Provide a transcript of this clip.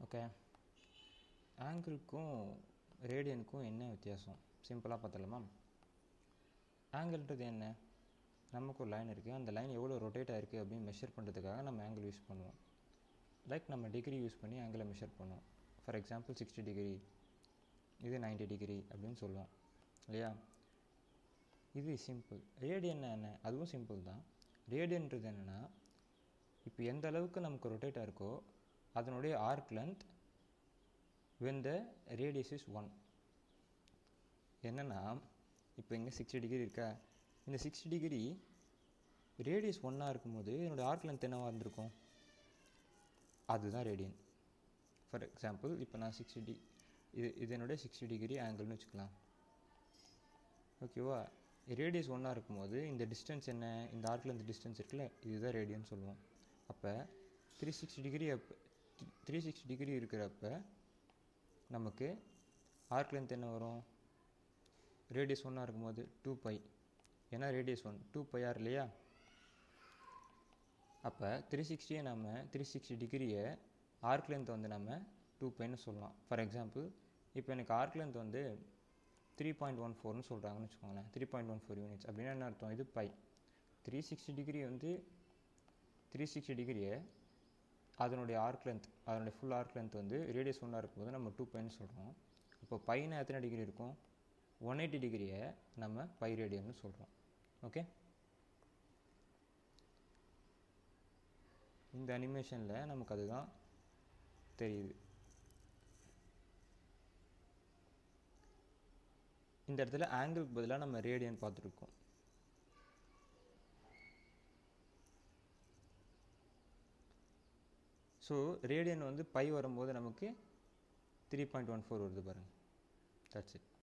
Okay, ஆங்கிளுக்கும் ரேடியனுக்கும் என்ன வித்தியாசம் சிம்பிளாக பார்த்துடலாமா? ஆங்கிள்ன்றது என்ன? நமக்கு ஒரு லைன் இருக்குது, அந்த லைன் எவ்வளோ ரொட்டேட் ஆகிருக்கு அப்படின்னு மெஷர் பண்ணுறதுக்காக நம்ம ஆங்கிள் யூஸ் பண்ணுவோம். லைக் நம்ம டிகிரி யூஸ் பண்ணி ஆங்கிளை மெஷர் பண்ணுவோம். ஃபார் எக்ஸாம்பிள் 60 டிகிரி, இது 90 டிகிரி அப்படின்னு சொல்லுவோம் இல்லையா? இது சிம்பிள். ரேடியன் என்ன? அதுவும் சிம்பிள் தான். ரேடியன்றது என்னென்னா, இப்போ எந்த அளவுக்கு நமக்கு ரொட்டேட் ஆகிருக்கோ அதனுடைய arc length when the radius is 1. என்னென்னா, இப்போ இங்கே 60 டிகிரி இருக்கா, இந்த 60 டிகிரி ரேடியஸ் 1 இருக்கும்போது என்னுடைய ஆர்க் லென்த் என்னவாக இருந்திருக்கும்? அதுதான் ரேடியன். ஃபார் எக்ஸாம்பிள் இப்போ நான் இது என்னுடைய 60 டிகிரி ஆங்கிள்னு வச்சுக்கலாம். ஓகேவா? ரேடியஸ் 1 இருக்கும்போது இந்த டிஸ்டன்ஸ் என்ன? இந்த ஆர்க் லென்த் டிஸ்டன்ஸ் இருக்குல்ல, இதுதான் ரேடியன் சொல்லுவோம். அப்போ 360 டிகிரி இருக்கிறப்ப நமக்கு ஆர்க் லென்த் என்ன வரும்? ரேடியஸ் 1 இருக்கும்போது 2π, ஏன்னா ரேடியஸ் 1 2πr இல்லையா? அப்போ 360 டிகிரியை ஆர்க் லென்த் வந்து நம்ம 2πன்னு சொல்லலாம். ஃபார் எக்ஸாம்பிள் இப்போ எனக்கு ஆர்க் லென்த் வந்து 3.14ன்னு சொல்கிறாங்கன்னு வச்சுக்கோங்களேன். 3.14 யூனிட்ஸ் அப்படின்னா என்ன அர்த்தம்? இது π. 360 டிகிரி வந்து 360 டிகிரியை அதனுடைய ஆர்க் லென்த், அதனுடைய ஃபுல் ஆர்க் லென்த் வந்து ரேடியஸ் 1 இருக்கும்போது நம்ம 2πன்னு சொல்கிறோம். இப்போ பைனா எத்தனை டிகிரி இருக்கும்? 180 டிகிரியை நம்ம π ரேடியன்னு சொல்கிறோம். ஓகே, இந்த அனிமேஷனில் நமக்கு அதுதான் தெரியுது. இந்த இடத்துல ஆங்கிளுக்கு பதிலாக நம்ம ரேடியன் பார்த்துருக்கோம். ஸோ ரேடியன் வந்து π வரும்போது நமக்கு 3.14 வருது பாருங்கள். That's it.